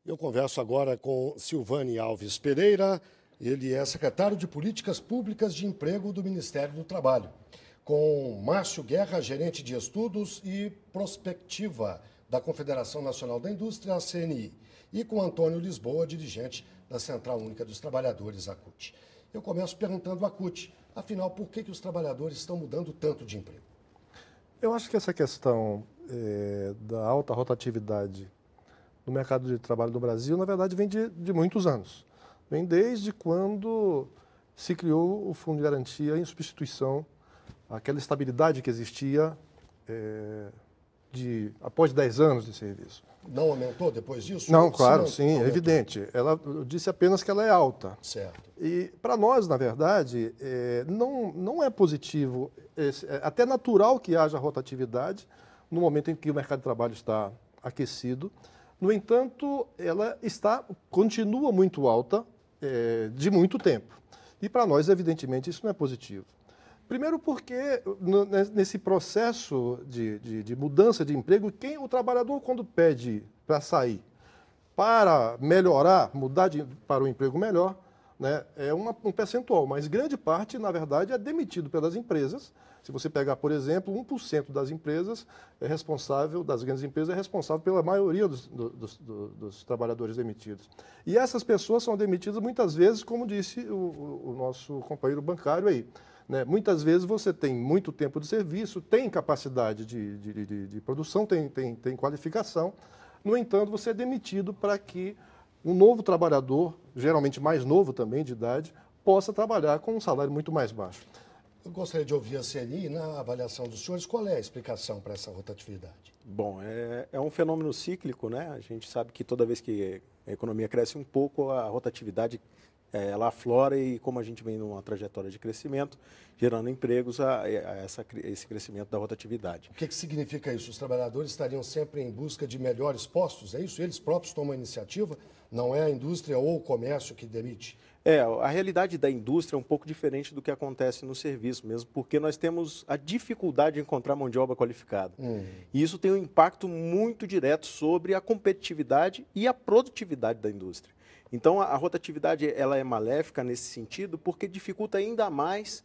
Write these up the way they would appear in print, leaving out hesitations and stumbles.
Eu converso agora com Silvane Alves Pereira, ele é secretário de Políticas Públicas de Emprego do Ministério do Trabalho. Com Márcio Guerra, gerente de Estudos e Prospectiva da Confederação Nacional da Indústria, a CNI. E com Antônio Lisboa, dirigente da Central Única dos Trabalhadores, a CUT. Eu começo perguntando à CUT, afinal, por que os trabalhadores estão mudando tanto de emprego? Eu acho que essa questão da alta rotatividade no mercado de trabalho do Brasil, na verdade, vem de muitos anos. Vem desde quando se criou o Fundo de Garantia em substituição àquela estabilidade que existia após 10 anos de serviço. Não aumentou depois disso? Não, claro, sim, é evidente. Eu disse apenas que ela é alta. Certo. E para nós, na verdade, não é positivo, até natural que haja rotatividade no momento em que o mercado de trabalho está aquecido. No entanto, ela continua muito alta de muito tempo. E para nós, evidentemente, isso não é positivo. Primeiro porque nesse processo de mudança de emprego, o trabalhador, quando pede para sair, para melhorar, para um emprego melhor, né, é um percentual, mas grande parte, na verdade, é demitido pelas empresas. Se você pegar, por exemplo, 1% das empresas das grandes empresas, é responsável pela maioria dos trabalhadores demitidos. E essas pessoas são demitidas muitas vezes, como disse o nosso companheiro bancário aí, né? Muitas vezes você tem muito tempo de serviço, tem capacidade de produção, tem qualificação, no entanto, você é demitido para que um novo trabalhador, geralmente mais novo também de idade, possa trabalhar com um salário muito mais baixo. Eu gostaria de ouvir a CNI, na avaliação dos senhores, qual é a explicação para essa rotatividade? Bom, é um fenômeno cíclico, né? A gente sabe que toda vez que a economia cresce um pouco, a rotatividade ela aflora e, como a gente vem numa trajetória de crescimento, gerando empregos, esse crescimento da rotatividade. O que significa isso? Os trabalhadores estariam sempre em busca de melhores postos? É isso? Eles próprios tomam a iniciativa? Não é a indústria ou o comércio que demite? A realidade da indústria é um pouco diferente do que acontece no serviço mesmo, porque nós temos a dificuldade de encontrar mão de obra qualificada. E isso tem um impacto muito direto sobre a competitividade e a produtividade da indústria. Então, a rotatividade ela é maléfica nesse sentido, porque dificulta ainda mais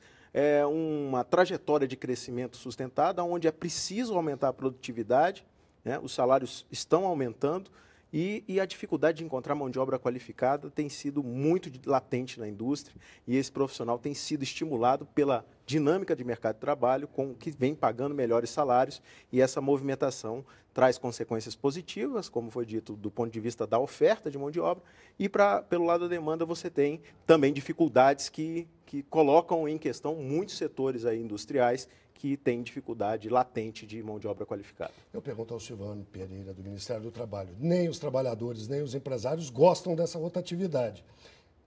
uma trajetória de crescimento sustentada, onde é preciso aumentar a produtividade, né? Os salários estão aumentando, e a dificuldade de encontrar mão de obra qualificada tem sido muito latente na indústria, e esse profissional tem sido estimulado pela dinâmica de mercado de trabalho, que vem pagando melhores salários, e essa movimentação traz consequências positivas, como foi dito, do ponto de vista da oferta de mão de obra, e pelo lado da demanda você tem também dificuldades que colocam em questão muitos setores aí industriais que têm dificuldade latente de mão de obra qualificada. Eu pergunto ao Silvane Pereira, do Ministério do Trabalho, nem os trabalhadores, nem os empresários gostam dessa rotatividade.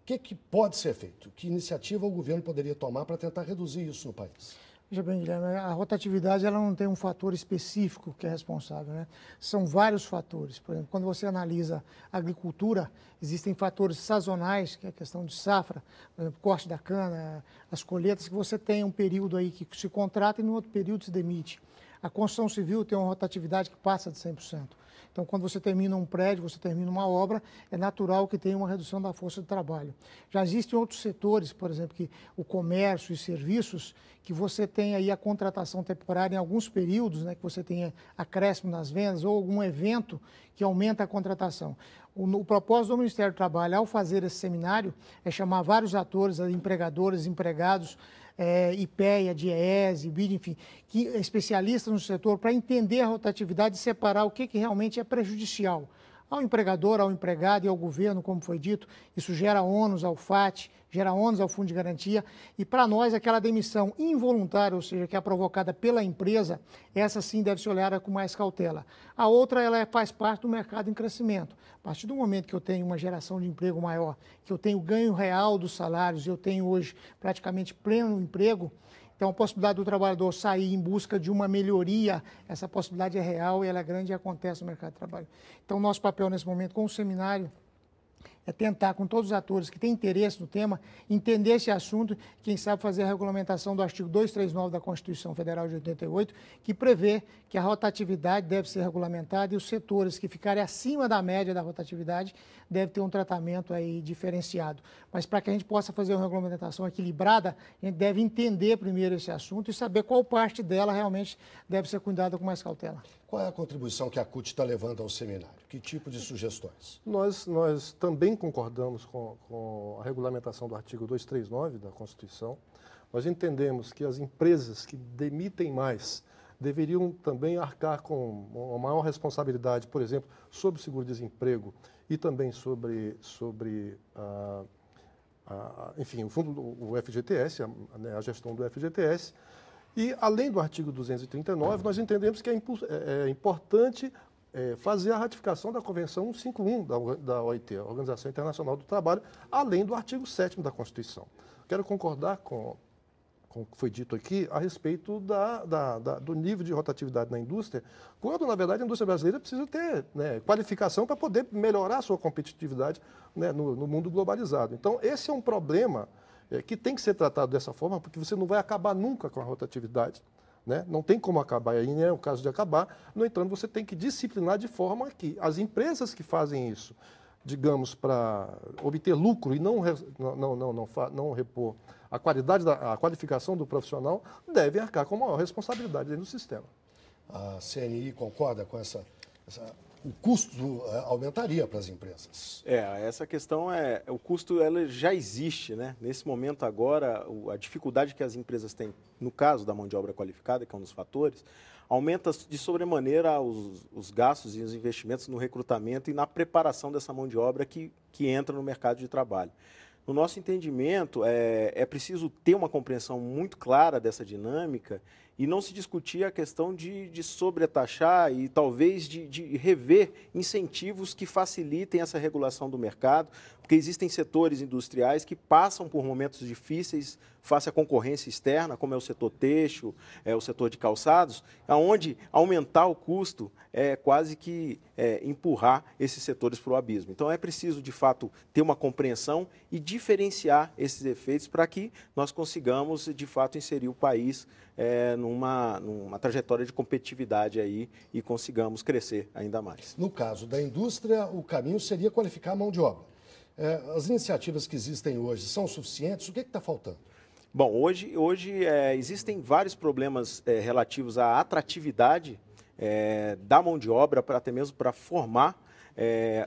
O que pode ser feito? Que iniciativa o governo poderia tomar para tentar reduzir isso no país? Veja bem, Guilherme, a rotatividade ela não tem um fator específico que é responsável, né? São vários fatores. Por exemplo, quando você analisa a agricultura, existem fatores sazonais, que é a questão de safra, por exemplo, corte da cana, as colheitas, que você tem um período aí que se contrata e no outro período se demite. A construção civil tem uma rotatividade que passa de 100%. Então, quando você termina um prédio, você termina uma obra, é natural que tenha uma redução da força de trabalho. Já existem outros setores, por exemplo, que o comércio e serviços, que você tem aí a contratação temporária em alguns períodos, né, que você tenha acréscimo nas vendas ou algum evento que aumenta a contratação. O propósito do Ministério do Trabalho, ao fazer esse seminário, é chamar vários atores, empregadores, empregados, IPEA, DIEESE, BID, enfim, especialistas no setor para entender a rotatividade e separar o que realmente é prejudicial ao empregador, ao empregado e ao governo, como foi dito. Isso gera ônus ao FAT, gera ônus ao Fundo de Garantia e para nós aquela demissão involuntária, ou seja, que é provocada pela empresa, essa sim deve ser olhada com mais cautela. A outra, ela faz parte do mercado em crescimento. A partir do momento que eu tenho uma geração de emprego maior, que eu tenho ganho real dos salários, eu tenho hoje praticamente pleno emprego, então a possibilidade do trabalhador sair em busca de uma melhoria, essa possibilidade é real e ela é grande e acontece no mercado de trabalho. Então nosso papel nesse momento com o seminário é tentar, com todos os atores que têm interesse no tema, entender esse assunto, quem sabe fazer a regulamentação do artigo 239 da Constituição Federal de 88, que prevê que a rotatividade deve ser regulamentada e os setores que ficarem acima da média da rotatividade devem ter um tratamento aí diferenciado. Mas para que a gente possa fazer uma regulamentação equilibrada, a gente deve entender primeiro esse assunto e saber qual parte dela realmente deve ser cuidada com mais cautela. Qual é a contribuição que a CUT está levando ao seminário? Que tipo de sugestões? Nós também concordamos com a regulamentação do artigo 239 da Constituição. Nós entendemos que as empresas que demitem mais deveriam também arcar com uma maior responsabilidade, por exemplo, sobre o seguro-desemprego e também sobre enfim, o fundo, o FGTS, a gestão do FGTS. E, além do artigo 239, nós entendemos que é importante fazer a ratificação da Convenção 151 da OIT, a Organização Internacional do Trabalho, além do artigo 7º da Constituição. Quero concordar com o que foi dito aqui a respeito do nível de rotatividade na indústria, quando, na verdade, a indústria brasileira precisa ter, né, qualificação para poder melhorar a sua competitividade, né, no mundo globalizado. Então, esse é um problema que tem que ser tratado dessa forma, porque você não vai acabar nunca com a rotatividade, né? Não tem como acabar, aí não é o caso de acabar. No entanto, você tem que disciplinar de forma que as empresas que fazem isso, digamos, para obter lucro e não repor a qualidade, a qualificação do profissional, devem arcar com maior responsabilidade dentro do sistema. A CNI concorda com o custo aumentaria para as empresas? Essa questão o custo ela já existe, né? Nesse momento agora, a dificuldade que as empresas têm, no caso da mão de obra qualificada, que é um dos fatores, aumenta de sobremaneira os gastos e os investimentos no recrutamento e na preparação dessa mão de obra que entra no mercado de trabalho. No nosso entendimento, é preciso ter uma compreensão muito clara dessa dinâmica e não se discutir a questão de sobretaxar e talvez de rever incentivos que facilitem essa regulação do mercado, porque existem setores industriais que passam por momentos difíceis face à concorrência externa, como é o setor têxtil, o setor de calçados, onde aumentar o custo é quase que empurrar esses setores para o abismo. Então, é preciso, de fato, ter uma compreensão e diferenciar esses efeitos para que nós consigamos, de fato, inserir o país numa trajetória de competitividade aí e consigamos crescer ainda mais. No caso da indústria, o caminho seria qualificar a mão de obra. As iniciativas que existem hoje são suficientes? O que está faltando? Bom, hoje existem vários problemas relativos à atratividade da mão de obra, até mesmo para formar.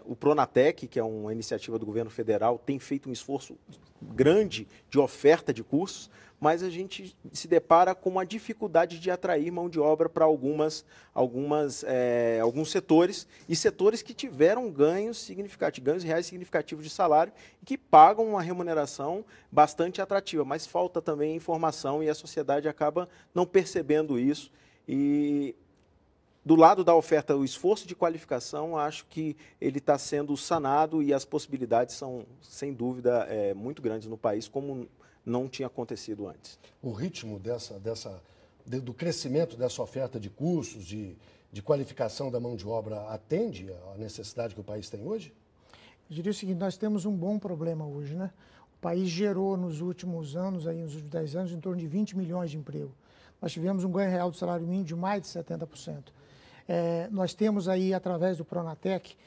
O Pronatec, que é uma iniciativa do governo federal, tem feito um esforço grande de oferta de cursos, mas a gente se depara com uma dificuldade de atrair mão de obra para alguns setores, e setores que tiveram ganhos reais significativos de salário e que pagam uma remuneração bastante atrativa, mas falta também informação e a sociedade acaba não percebendo isso. E do lado da oferta, o esforço de qualificação, acho que ele está sendo sanado e as possibilidades são, sem dúvida, muito grandes no país, como não tinha acontecido antes. O ritmo do crescimento dessa oferta de cursos, de qualificação da mão de obra, atende à necessidade que o país tem hoje? Eu diria o seguinte, nós temos um bom problema hoje, né? O país gerou nos últimos anos, nos últimos 10 anos, em torno de 20 milhões de emprego. Nós tivemos um ganho real do salário mínimo de mais de 70%. Nós temos aí, através do Pronatec,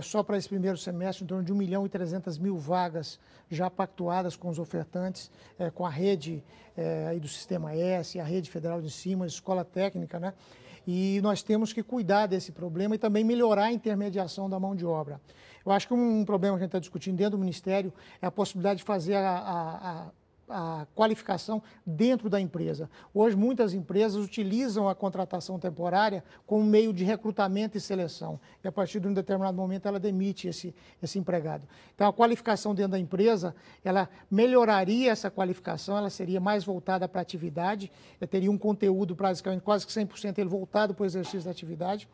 só para esse primeiro semestre, em torno de 1.300.000 vagas já pactuadas com os ofertantes, com a rede aí do Sistema S, a Rede Federal de Ensino, a Escola Técnica, né? E nós temos que cuidar desse problema e também melhorar a intermediação da mão de obra. Eu acho que um problema que a gente está discutindo dentro do Ministério é a possibilidade de fazer a qualificação dentro da empresa. Hoje, muitas empresas utilizam a contratação temporária como meio de recrutamento e seleção. E, a partir de um determinado momento, ela demite esse empregado. Então, a qualificação dentro da empresa, ela melhoraria essa qualificação, ela seria mais voltada para a atividade, teria um conteúdo, praticamente, quase que 100% ele voltado para o exercício da atividade.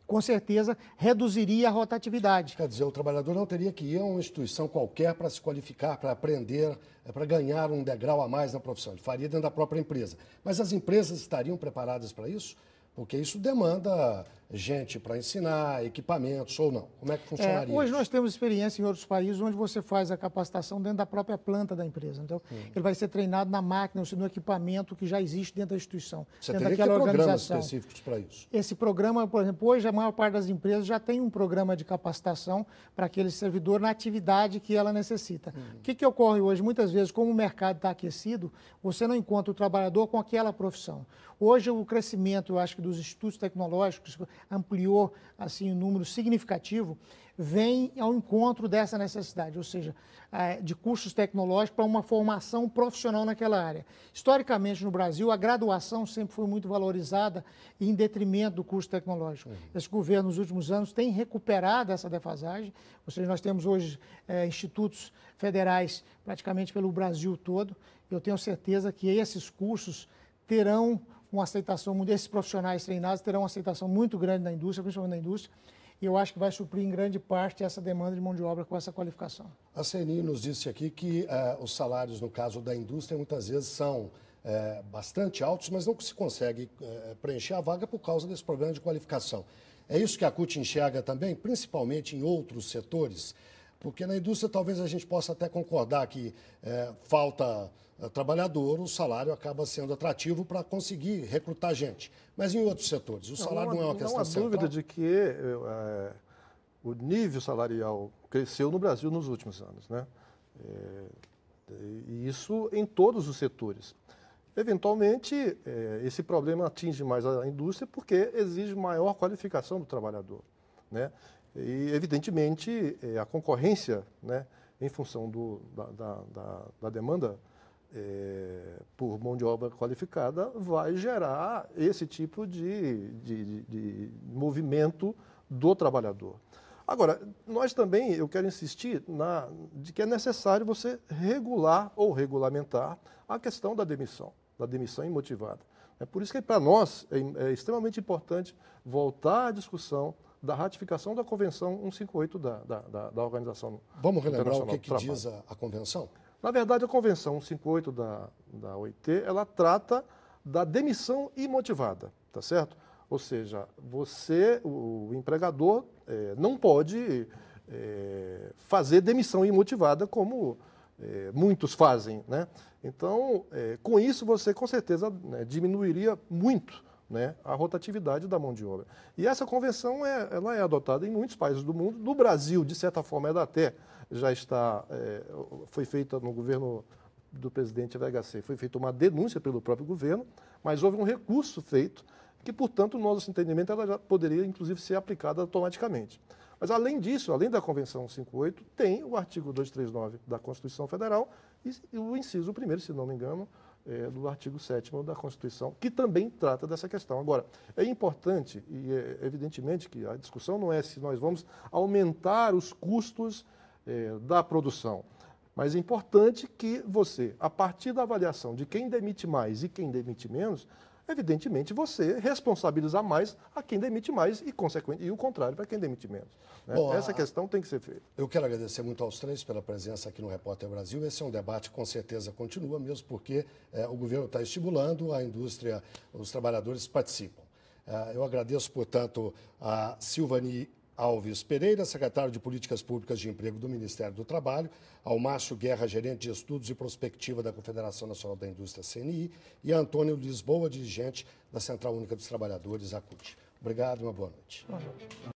Com certeza, reduziria a rotatividade. Quer dizer, o trabalhador não teria que ir a uma instituição qualquer para se qualificar, para aprender, para ganhar um degrau a mais na profissão. Ele faria dentro da própria empresa. Mas as empresas estariam preparadas para isso? Porque isso demanda gente para ensinar, equipamentos ou não? Como é que funcionaria Hoje isso? nós temos experiência em outros países onde você faz a capacitação dentro da própria planta da empresa. Então, ele vai ser treinado na máquina, no equipamento que já existe dentro da instituição, Você dentro teria que daquela ter programas organização. específicos para isso. Esse programa, por exemplo, hoje a maior parte das empresas já tem um programa de capacitação para aquele servidor na atividade que ela necessita. O que ocorre hoje? Muitas vezes, como o mercado está aquecido, você não encontra o trabalhador com aquela profissão. Hoje, o crescimento, eu acho que dos institutos tecnológicos ampliou assim, um número significativo, vem ao encontro dessa necessidade, ou seja, de cursos tecnológicos para uma formação profissional naquela área. Historicamente, no Brasil, a graduação sempre foi muito valorizada em detrimento do curso tecnológico. Esse governo, nos últimos anos, tem recuperado essa defasagem, ou seja, nós temos hoje institutos federais praticamente pelo Brasil todo. Eu tenho certeza que esses cursos terão uma aceitação, esses profissionais treinados terão uma aceitação muito grande na indústria, principalmente na indústria, e eu acho que vai suprir em grande parte essa demanda de mão de obra com essa qualificação. A CNI nos disse aqui que os salários, no caso da indústria, muitas vezes são bastante altos, mas não se consegue preencher a vaga por causa desse problema de qualificação. É isso que a CUT enxerga também, principalmente em outros setores? Porque na indústria talvez a gente possa até concordar que falta trabalhador, o salário acaba sendo atrativo para conseguir recrutar gente. Mas em outros setores, o salário não é uma questão central? Não há dúvida de que o nível salarial cresceu no Brasil nos últimos anos, né? E isso em todos os setores. Eventualmente, esse problema atinge mais a indústria porque exige maior qualificação do trabalhador, né? E, evidentemente, a concorrência, né, em função da demanda por mão de obra qualificada, vai gerar esse tipo de movimento do trabalhador. Agora, nós também, eu quero insistir de que é necessário você regular ou regulamentar a questão da demissão imotivada. É por isso que, para nós, é extremamente importante voltar à discussão da ratificação da Convenção 158 da Organização Vamos relembrar Internacional o que diz a Convenção? Na verdade, a Convenção 158 da OIT, ela trata da demissão imotivada, tá certo? Ou seja, o empregador, não pode fazer demissão imotivada como muitos fazem, né? Então, com isso, você com certeza, né, diminuiria muito, né, a rotatividade da mão de obra. E essa convenção ela é adotada em muitos países do mundo. No Brasil, de certa forma, ela até já está, foi feita no governo do presidente FHC, foi feita uma denúncia pelo próprio governo, mas houve um recurso feito que, portanto, no nosso entendimento, ela já poderia, inclusive, ser aplicada automaticamente. Mas, além disso, além da Convenção 158, tem o artigo 239 da Constituição Federal e o inciso 1º, se não me engano, do artigo 7º da Constituição, que também trata dessa questão. Agora, é importante, e evidentemente que a discussão não é se nós vamos aumentar os custos da produção, mas é importante que você, a partir da avaliação de quem demite mais e quem demite menos, evidentemente você responsabilizar mais a quem demite mais e o contrário para quem demite menos, né? Bom, essa questão tem que ser feita. Eu quero agradecer muito aos três pela presença aqui no Repórter Brasil. Esse é um debate que com certeza continua, mesmo porque o governo está estimulando, a indústria, os trabalhadores participam. Eu agradeço, portanto, a Silvani Alves Pereira, secretário de Políticas Públicas de Emprego do Ministério do Trabalho, ao Márcio Guerra, gerente de Estudos e Prospectiva da Confederação Nacional da Indústria, CNI, e a Antônio Lisboa, dirigente da Central Única dos Trabalhadores, a CUT. Obrigado e uma boa noite.